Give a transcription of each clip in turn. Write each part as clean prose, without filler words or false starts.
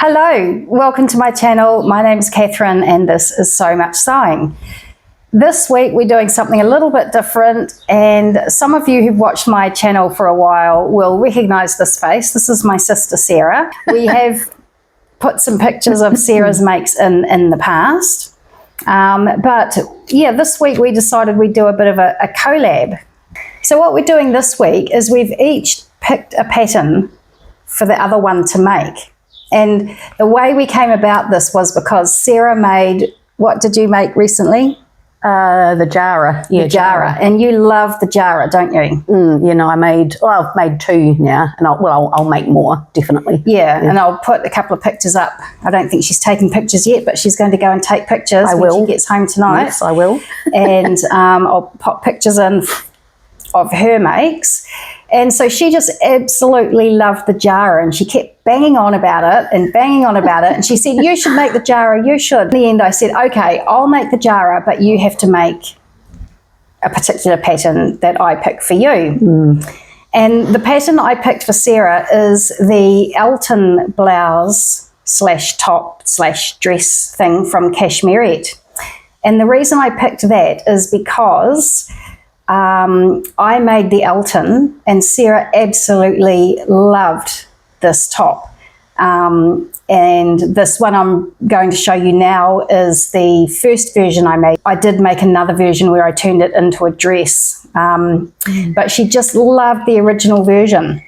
Hello, welcome to my channel. My name is Catherine and this is So Much Sewing. This week we're doing something a little bit different, and some of you who've watched my channel for a while will recognise this face. This is my sister Sarah. We have put some pictures of Sarah's makes in the past, but yeah, this week we decided we'd do a bit of a collab. So what we're doing this week is we've each picked a pattern for the other one to make. And the way we came about this was because Sarah made, what did you make recently? The Jarrah. Yeah, Jarrah. And you love the Jarrah, don't you? You know, I've made two now, and I'll make more, definitely. Yeah, and I'll put a couple of pictures up. I don't think she's taken pictures yet, but she's going to go and take pictures when she gets home tonight. Yes, I will. And I'll pop pictures in of her makes. And so she just absolutely loved the Jarrah, and she kept banging on about it and banging on about it. And she said, you should make the Jarrah, you should. In the end, I said, okay, I'll make the Jarrah, but you have to make a particular pattern that I pick for you. And the pattern I picked for Sarah is the Alton blouse / top / dress thing from Cashmerette. And the reason I picked that is because I made the Alton, and Sarah absolutely loved this top. And this one I'm going to show you now is the first version I made. I did make another version where I turned it into a dress, but she just loved the original version.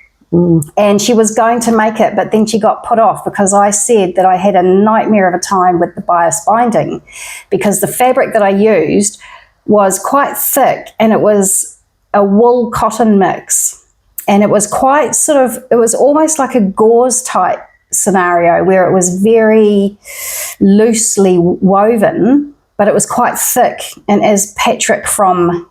And she was going to make it, but then she got put off because I said that I had a nightmare of a time with the bias binding, because the fabric that I used was quite thick, and it was a wool cotton mix, and it was quite it was almost like a gauze type scenario where it was very loosely woven, but it was quite thick. And as Patrick from,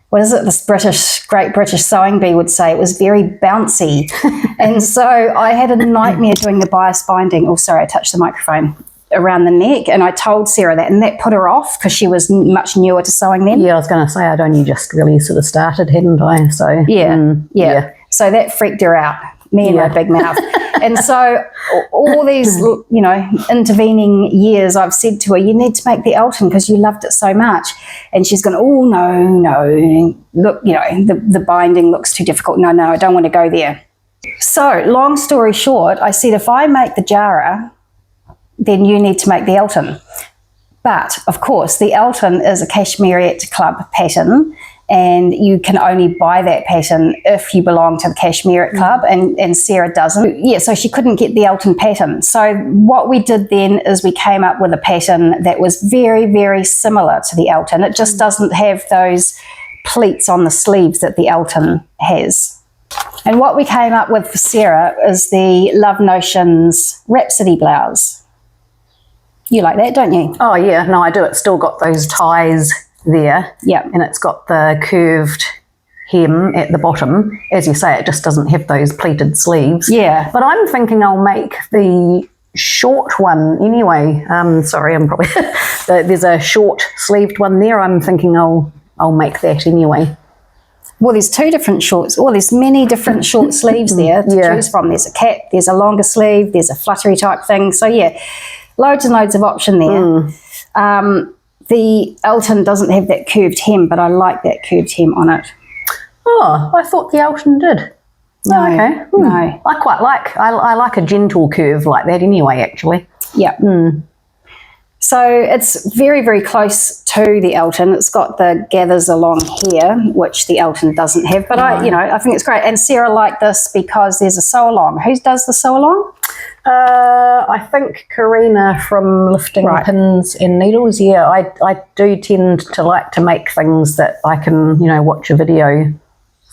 what is it, this Great British Sewing Bee would say, it was very bouncy. And so I had a nightmare doing the bias binding. Oh, sorry, I touched the microphone. Around the neck, and I told Sarah that, and that put her off because she was much newer to sewing then. Yeah, I was going to say, I'd only just really sort of started, hadn't I? So yeah. So that freaked her out, me and my big mouth. And so all these, intervening years, I've said to her, you need to make the Alton because you loved it so much. And she's gone, oh, no, look, the binding looks too difficult. No, I don't want to go there. So long story short, I said, if I make the Jarrah, then you need to make the Alton. But of course, the Alton is a Cashmerette Club pattern, and you can only buy that pattern if you belong to the Cashmerette Club, and Sarah doesn't. Yeah, so she couldn't get the Alton pattern. So what we did then is we came up with a pattern that was very, very similar to the Alton. It just doesn't have those pleats on the sleeves that the Alton has. And what we came up with for Sarah is the Love Notions Rhapsody blouse. You like that, don't you? Oh, yeah. No, I do. It's still got those ties there. Yeah. And it's got the curved hem at the bottom. As you say, it just doesn't have those pleated sleeves. Yeah. But I'm thinking I'll make the short one anyway. Sorry, I'm probably... there's a short sleeved one there. I'm thinking I'll make that anyway. Well, there's two different shorts. Well, there's many different short sleeves there to choose from. There's a cap, there's a longer sleeve, there's a fluttery type thing. So, yeah. Loads and loads of option there. The Alton doesn't have that curved hem, but I like that curved hem on it. Oh, I thought the Alton did. No, okay. No. I quite like, I like a gentle curve like that anyway, actually. Yeah. So it's very, very close to the Alton. It's got the gathers along here, which the Alton doesn't have. But I think it's great. And Sarah liked this because there's a sew along. Who does the sew along? I think Karina from Lifting Pins and Needles. Yeah, I do tend to like to make things that I can, watch a video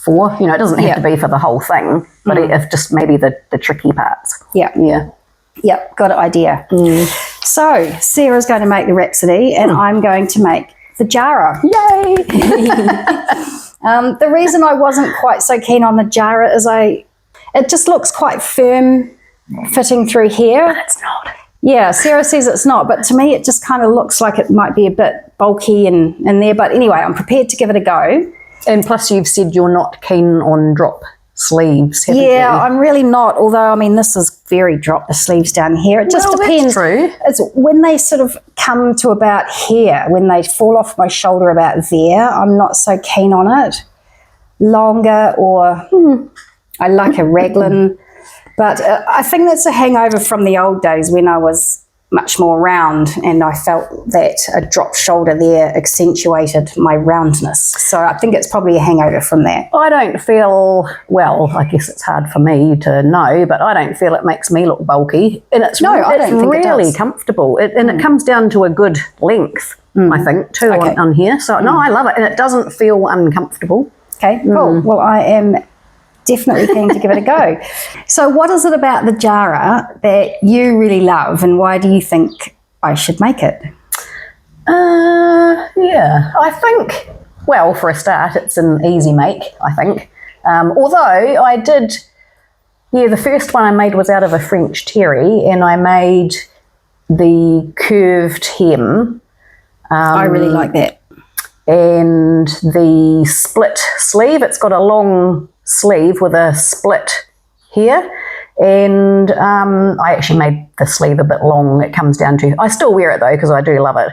for. It doesn't have to be for the whole thing, but if just maybe the tricky parts. Yeah. Yeah. Yep, got an idea. So Sarah's going to make the Rhapsody, and I'm going to make the Jarrah. Yay! The reason I wasn't quite so keen on the Jarrah is it just looks quite firm fitting through here. But it's not. Yeah, Sarah says it's not, but to me it just kind of looks like it might be a bit bulky in there. But anyway, I'm prepared to give it a go. And plus you've said you're not keen on drop sleeves, haven't Yeah, you? I'm really not. Although, I mean, this is very drop the sleeves down here. It just Well, that's depends. true. It's when they sort of come to about here, when they fall off my shoulder about there, I'm not so keen on it. Longer or I like a raglan. But I think that's a hangover from the old days when I was much more round, and I felt that a drop shoulder there accentuated my roundness. So I think it's probably a hangover from that. I don't feel, well, I guess it's hard for me to know, but I don't feel it makes me look bulky. And it's, No, I it's don't think it really does. comfortable. And it comes down to a good length, I think, too, Okay. on here. So, no, I love it. And it doesn't feel uncomfortable. Okay, cool. Well, I am definitely keen to give it a go. So what is it about the Jarrah that you really love, and why do you think I should make it? Yeah, I think, well, for a start, it's an easy make, I think. Although I did, the first one I made was out of a French terry, and I made the curved hem. I really like that. And the split sleeve. It's got a long sleeve with a split here, and I actually made the sleeve a bit long. It comes down to, I still wear it though because I do love it,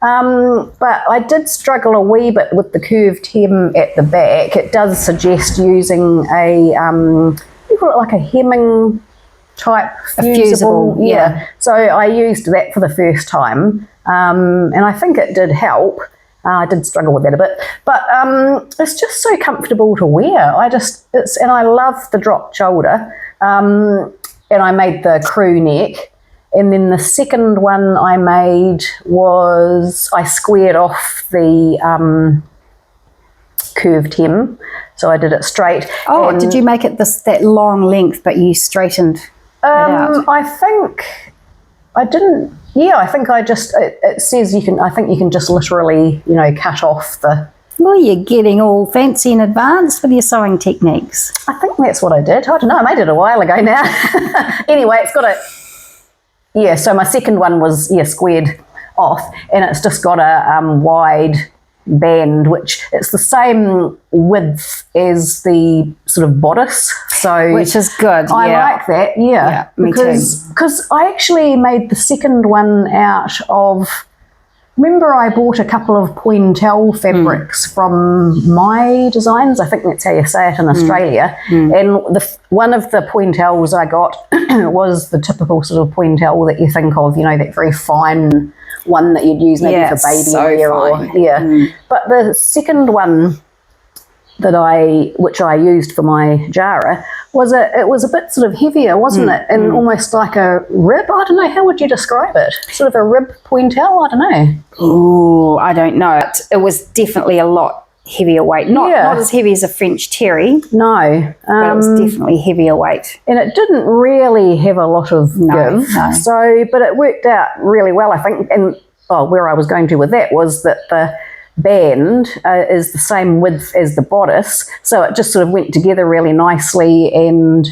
but I did struggle a wee bit with the curved hem at the back. It does suggest using a you call it like a hemming type fusible, yeah. So I used that for the first time, and I think it did help. I did struggle with that a bit, but it's just so comfortable to wear. And I love the drop shoulder, and I made the crew neck. And then the second one I made was, I squared off the curved hem, so I did it straight. Oh, and, did you make it that long length, but you straightened it out? I think I didn't. Yeah, I think I just, it says you can, I think you can just literally, cut off the... Well, you're getting all fancy and advanced with your sewing techniques. I think that's what I did. I don't know, I made it a while ago now. Anyway, it's got a... Yeah, so my second one was, squared off, and it's just got a wide band, which it's the same width as the sort of bodice. So Which is good, I yeah. like that, Yeah, me too. because I actually made the second one out of, remember I bought a couple of pointel fabrics from My Designs, I think that's how you say it in Australia, and one of the pointels I got was the typical sort of pointel that you think of, that very fine one that you'd use maybe Yeah, for baby so wear, fine. But the second one which I used for my Jarrah it was a bit sort of heavier, wasn't it? And almost like a rib. I don't know, how would you describe it? Sort of a rib pointel, I don't know. Ooh, I don't know. It was definitely a lot heavier weight. Not as heavy as a French terry, No. but it was definitely heavier weight. And it didn't really have a lot of give. No. So, but it worked out really well, I think. And where I was going to with that was that the band is the same width as the bodice, so it just sort of went together really nicely, and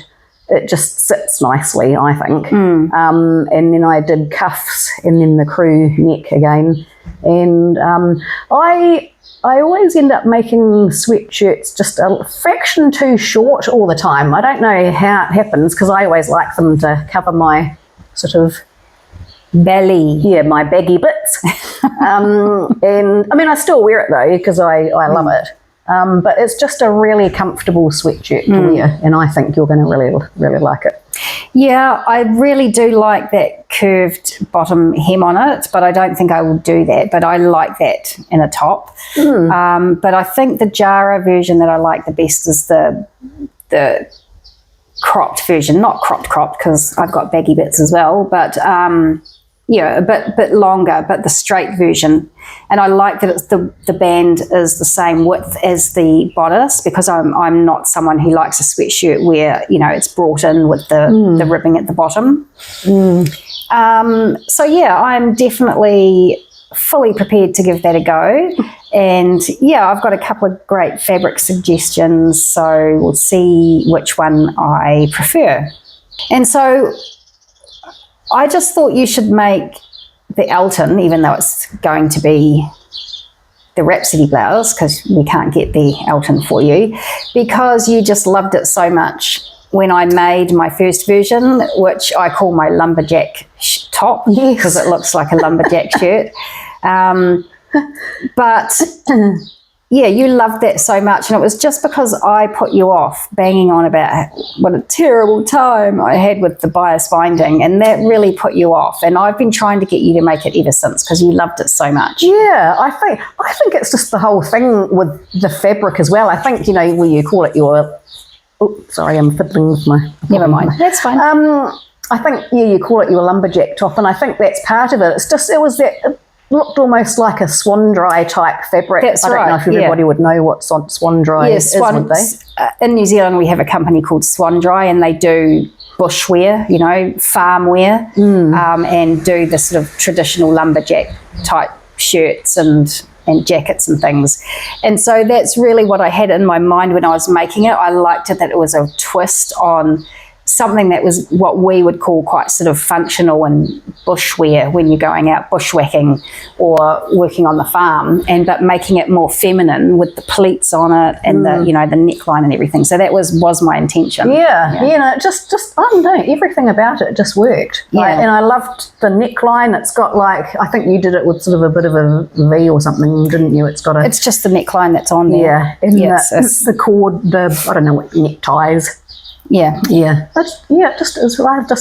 it just sits nicely, I think. And then I did cuffs, and then the crew neck again. And I always end up making sweatshirts just a fraction too short all the time. I don't know how it happens, because I always like them to cover my sort of Belly. yeah, my baggy bits. And I mean, I still wear it though, because I love it. But it's just a really comfortable sweatshirt to wear, and I think you're going to really, really like it. Yeah, I really do like that curved bottom hem on it, but I don't think I will do that. But I like that in a top. But I think the Jarrah version that I like the best is the cropped version, not cropped because I've got baggy bits as well, but yeah, a bit longer, but the straight version. And I like that it's the band is the same width as the bodice, because I'm not someone who likes a sweatshirt where, it's brought in with the ribbing at the bottom. So yeah, I'm definitely fully prepared to give that a go. And yeah, I've got a couple of great fabric suggestions, so we'll see which one I prefer. And so I just thought you should make the Alton, even though it's going to be the Rhapsody blouse, because we can't get the Alton for you, because you just loved it so much when I made my first version, which I call my lumberjack top, because it looks like a lumberjack shirt. But yeah, you loved that so much, and it was just because I put you off banging on about what a terrible time I had with the bias binding, and that really put you off. And I've been trying to get you to make it ever since, because you loved it so much. Yeah, I think it's just the whole thing with the fabric as well. I think, you know, where you call it your... Oh, sorry, I'm fiddling with my... Never mind, that's fine. I think, yeah, you call it your lumberjack top, and I think that's part of it. It's just, it was that... It looked almost like a swan dry type fabric. That's I don't know if everybody would know what swan dry is, would they? In New Zealand, we have a company called Swan Dry, and they do bushwear, you know, farm wear, and do the sort of traditional lumberjack type shirts and jackets and things. And so that's really what I had in my mind when I was making it. I liked it that it was a twist on something that was what we would call quite sort of functional and bushwear when you're going out bushwhacking or working on the farm, but making it more feminine with the pleats on it and the, you know, the neckline and everything. So that was my intention. Yeah. No, just I don't know, everything about it just worked. And I loved the neckline. It's got like, I think you did it with sort of a bit of a V or something, didn't you? It's just the neckline that's on there. Yeah. And the cord, I don't know what, neckties. Yeah. I just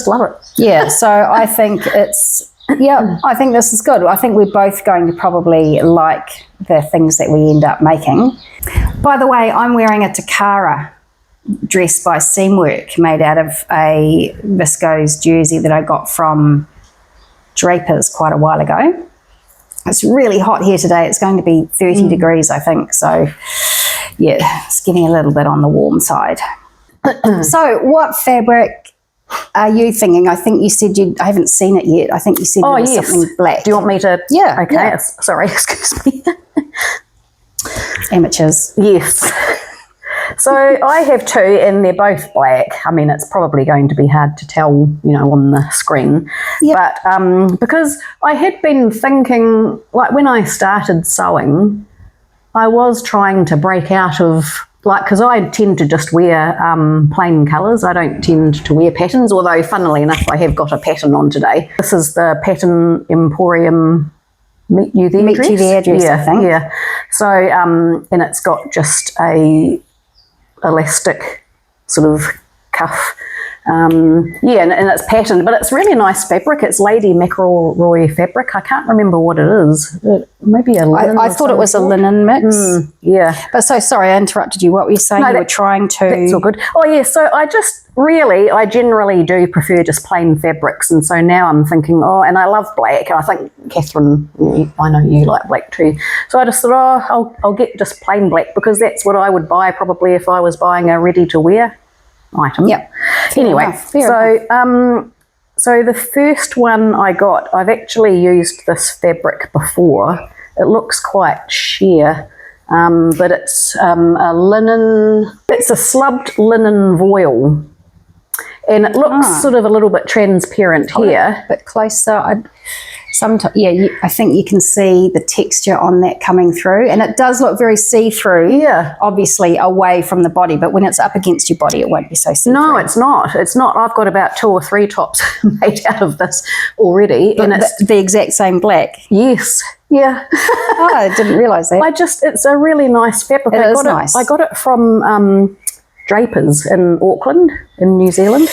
love it. Yeah, so I think I think this is good. I think we're both going to probably like the things that we end up making. By the way, I'm wearing a Tacara dress by Seamwork, made out of a viscose jersey that I got from Draper's quite a while ago. It's really hot here today. It's going to be 30 degrees, I think. So, yeah, it's getting a little bit on the warm side. So what fabric are you thinking? I think you said I haven't seen it yet. I think you said there was something black. Do you want me to? Yeah. Okay. Yeah. Sorry, excuse me. Amateurs. Yes. So I have two, and they're both black. I mean, it's probably going to be hard to tell, you know, on the screen. Yep. But because I had been thinking, like when I started sewing, I was trying to break out of... Like, because I tend to just wear plain colours. I don't tend to wear patterns, although funnily enough, I have got a pattern on today. This is the pattern Emporium Meet You There dress. I think. Yeah. So, and it's got just a elastic sort of cuff. And it's patterned, but it's really nice fabric. It's Lady McElroy fabric. I can't remember what it is. Maybe a linen. I thought it was a linen mix. Yeah. But so sorry, I interrupted you. What were you saying? No, you were trying to... That's all good. Oh, yeah. So I generally do prefer just plain fabrics. And so now I'm thinking, and I love black. And I think, Catherine, I know you like black too. So I just thought, I'll get just plain black, because that's what I would buy probably if I was buying a ready-to-wear item. Yep. Anyway, so the first one I got, I've actually used this fabric before. It looks quite sheer, but it's a slubbed linen voile, and it looks sort of a little bit transparent here. A bit closer. I think you can see the texture on that coming through, and it does look very see-through. Yeah, obviously away from the body, but when it's up against your body, it won't be so see-through. No, it's not. It's not. I've got about 2 or 3 tops made out of this already, and it's the exact same black. Yes. Yeah. I didn't realise that. It's a really nice fabric. I got it from Draper's in Auckland, in New Zealand.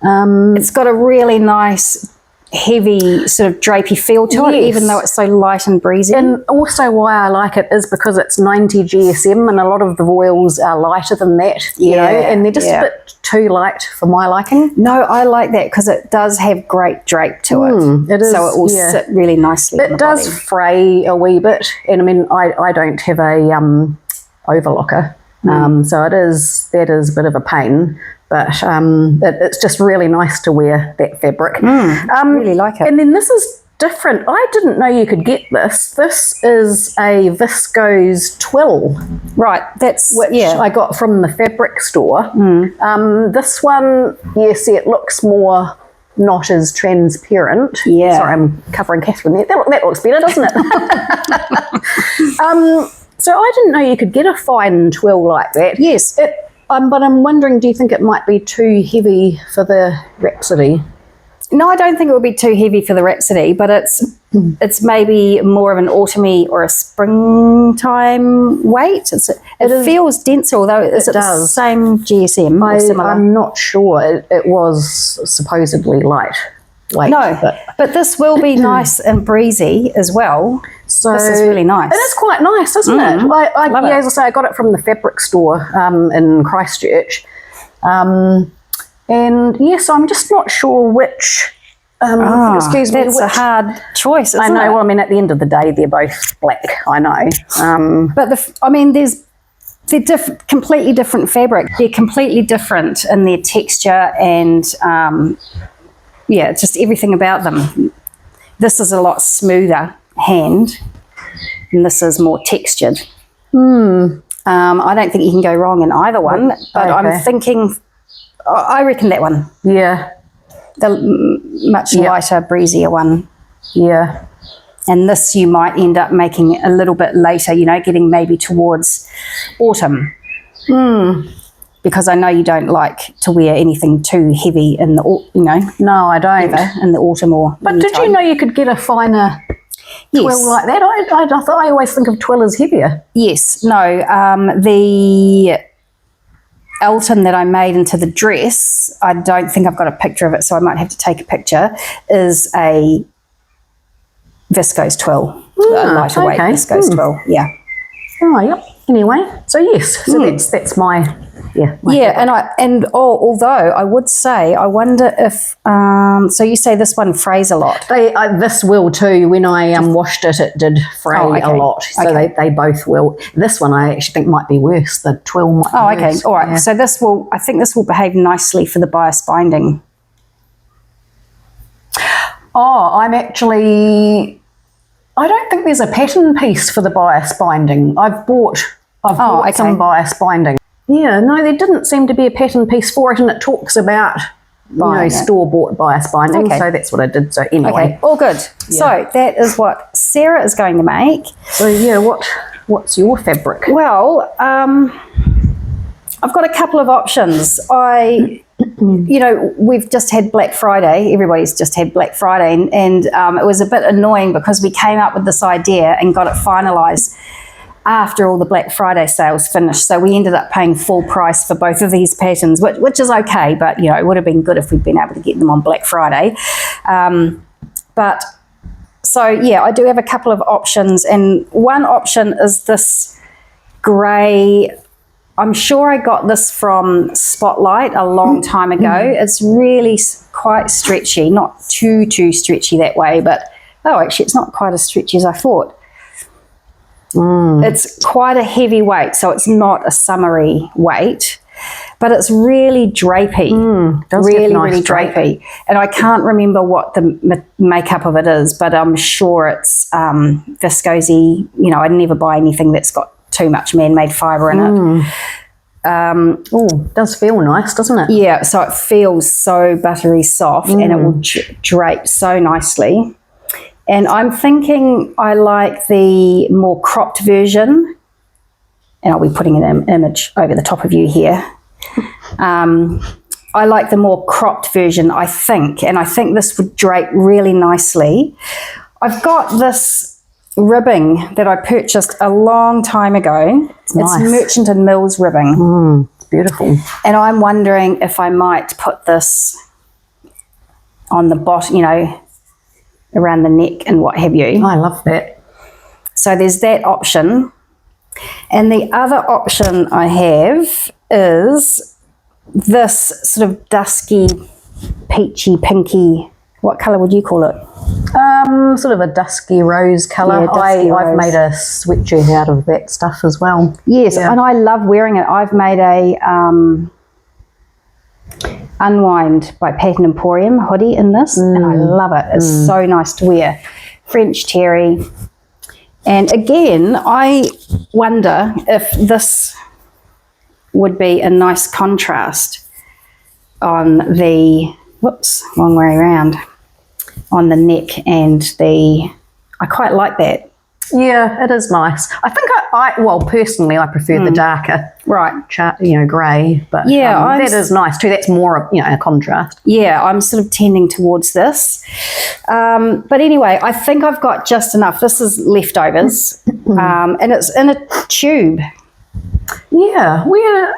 It's got a really nice heavy sort of drapey feel to it, even though it's so light and breezy. And also why I like it is because it's 90 GSM, and a lot of the voiles are lighter than that, you know, and they're just a bit too light for my liking. No, I like that because it does have great drape to it. It is, so it will sit really nicely on the does body. Fray a wee bit, and I mean, I don't have a overlocker, so that is a bit of a pain. But it's just really nice to wear that fabric. Really like it. And then this is different. I didn't know you could get this. This is a viscose twill. Right, that's which I got from the fabric store. This one, see, it looks more not as transparent. Yeah. Sorry, I'm covering Catherine there. That looks better, doesn't it? So I didn't know you could get a fine twill like that. Yes. But I'm wondering, do you think it might be too heavy for the Rhapsody? No, I don't think it would be too heavy for the Rhapsody, but it's maybe more of an autumny or a springtime weight. It feels denser, although is it the same GSM or similar? I'm not sure. It was supposedly light. No, but this will be nice and breezy as well. So this is really nice. It is quite nice, isn't it? As I say, I got it from the fabric store in Christchurch. And yes, I'm just not sure which. Excuse me. That's a hard choice. I know. Well, I mean, at the end of the day, they're both black. I know. But they're completely different fabric. They're completely different in their texture and just everything about them. This is a lot smoother hand, and this is more textured. I don't think you can go wrong in either one. But I'm thinking. I reckon that one. Yeah. The much lighter, breezier one. Yeah. And this you might end up making a little bit later, getting maybe towards autumn. Because I know you don't like to wear anything too heavy in the, No, I don't. In the autumn or But did you know you could get a finer twill like that? I always think of twill as heavier. Yes. No. The Alton that I made into the dress, I don't think I've got a picture of it, so I might have to take a picture, is a viscose twill, a lighter weight viscose twill. Yeah. Oh, yep. Anyway, so yes, so that's my although I would say, I wonder if so you say this one frays a lot. This will too. When I washed it, it did fray a lot. So they both will. This one I actually think might be worse. The twill might be worse. All right. Yeah. So I think this will behave nicely for the bias binding. I don't think there's a pattern piece for the bias binding. I've bought some bias binding. Yeah, no, there didn't seem to be a pattern piece for it, and it talks about store-bought bias binding, so that's what I did. So anyway. All good. Yeah. So that is what Sarah is going to make. So yeah, what's your fabric? Well, I've got a couple of options. We've just had Black Friday. Everybody's just had Black Friday, and it was a bit annoying because we came up with this idea and got it finalised after all the Black Friday sales finished. So we ended up paying full price for both of these patterns, which is okay, but it would have been good if we'd been able to get them on Black Friday. I do have a couple of options, and one option is this grey. I'm sure I got this from Spotlight a long time ago. It's really quite stretchy, not too stretchy that way, but actually it's not quite as stretchy as I thought. It's quite a heavy weight, so it's not a summery weight, but it's really drapey, really drapey. And I can't remember what the makeup of it is, but I'm sure it's viscosy. I'd never buy anything that's got too much man-made fibre in it. It does feel nice, doesn't it? Yeah, so it feels so buttery soft, and it will drape so nicely. And I'm thinking I like the more cropped version, and I'll be putting an image over the top of you here. I like the more cropped version, I think, and I think this would drape really nicely. I've got this ribbing that I purchased a long time ago. It's Merchant and Mills ribbing. It's beautiful. And I'm wondering if I might put this on the bottom, around the neck and what have you. I love that. So there's that option. And the other option I have is this sort of dusky, peachy, pinky, what colour would you call it? Sort of a dusky rose colour. Yeah, I've made a sweatshirt out of that stuff as well. Yes, and I love wearing it. I've made a Unwind by Pattern Emporium hoodie in this, and I love it. It's so nice to wear. French terry. And again, I wonder if this would be a nice contrast on the whoops, wrong way around, on the neck and I quite like that. Yeah, it is nice. I think well, personally, I prefer the darker, grey. But yeah, that is nice too. That's more, a contrast. Yeah, I'm sort of tending towards this. But anyway, I think I've got just enough. This is leftovers, and it's in a tube. Yeah,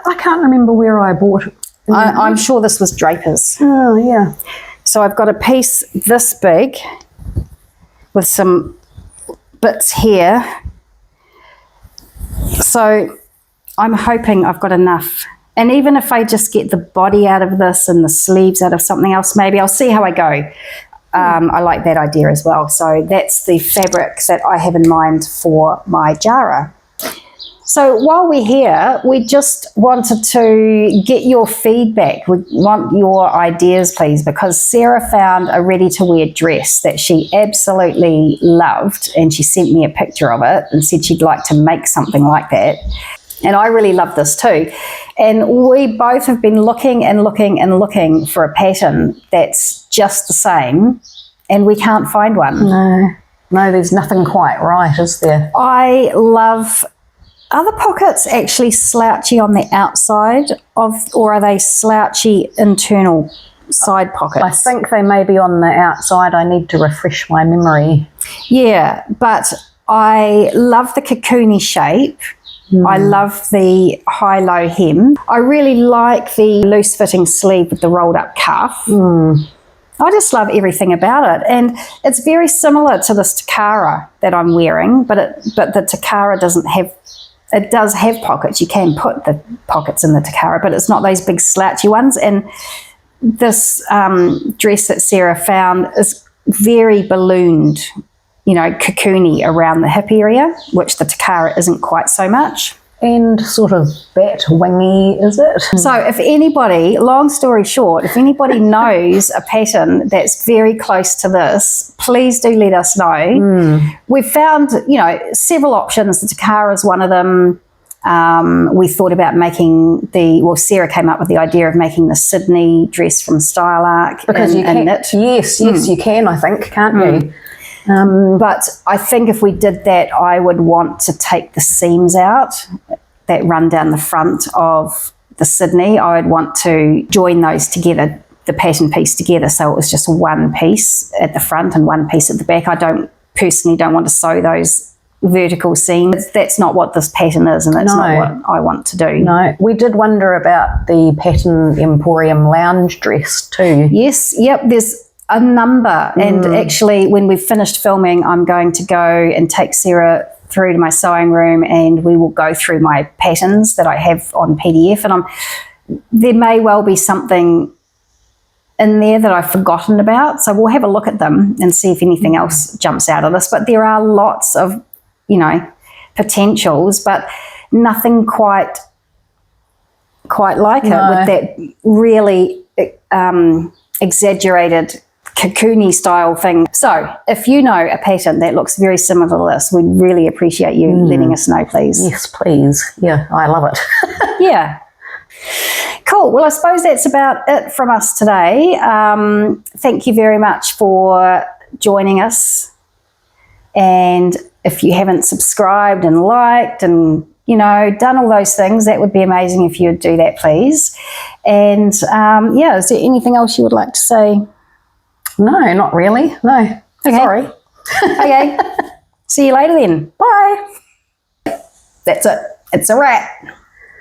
I can't remember where I bought it. I'm sure this was Draper's. Oh, yeah. So I've got a piece this big with some bits here. So I'm hoping I've got enough. And even if I just get the body out of this and the sleeves out of something else, maybe I'll see how I go. I like that idea as well. So that's the fabric that I have in mind for my Jarrah. So while we're here, we just wanted to get your feedback. We want your ideas, please, because Sarah found a ready-to-wear dress that she absolutely loved, and she sent me a picture of it and said she'd like to make something like that. And I really love this too. And we both have been looking and looking and looking for a pattern that's just the same, and we can't find one. No, there's nothing quite right, is there? I love... Are the pockets actually slouchy on the outside or are they slouchy internal side pockets? I think they may be on the outside. I need to refresh my memory. Yeah, but I love the cocoony shape. I love the high-low hem. I really like the loose-fitting sleeve with the rolled-up cuff. I just love everything about it, and it's very similar to this Tacara that I'm wearing, but the Tacara doesn't have. It does have pockets. You can put the pockets in the Tacara, but it's not those big slouchy ones. And this dress that Sarah found is very ballooned, cocoony around the hip area, which the Tacara isn't quite so much. And sort of bat wingy, is it? So if anybody, long story short, if anybody knows a pattern that's very close to this, please do let us know. We've found, several options. The Tacara is one of them. We thought about making Sarah came up with the idea of making the Sydney dress from Style Arc. Because you can knit. Yes, you can, I think, can't you? But I think if we did that, I would want to take the seams out that run down the front of the Sydney. I would want to join those together, the pattern piece together, so it was just one piece at the front and one piece at the back. I personally don't want to sew those vertical seams. That's not what this pattern is, and that's not what I want to do. No, we did wonder about the pattern Emporium lounge dress too. Yes, yep, there's a number, and actually when we've finished filming, I'm going to go and take Sarah through to my sewing room, and we will go through my patterns that I have on PDF, and there may well be something in there that I've forgotten about, so we'll have a look at them and see if anything else jumps out of this. But there are lots of potentials, but nothing quite like it, with that really exaggerated cocoony style thing. So if you know a pattern that looks very similar to this, we'd really appreciate you letting us know, please. Yes, please. Yeah, I love it. Yeah. Cool. Well, I suppose that's about it from us today. Thank you very much for joining us. And if you haven't subscribed and liked and done all those things, that would be amazing if you would do that, please. And is there anything else you would like to say? No, not really. No. Okay. Sorry. Okay. See you later then. Bye. That's it. It's a wrap.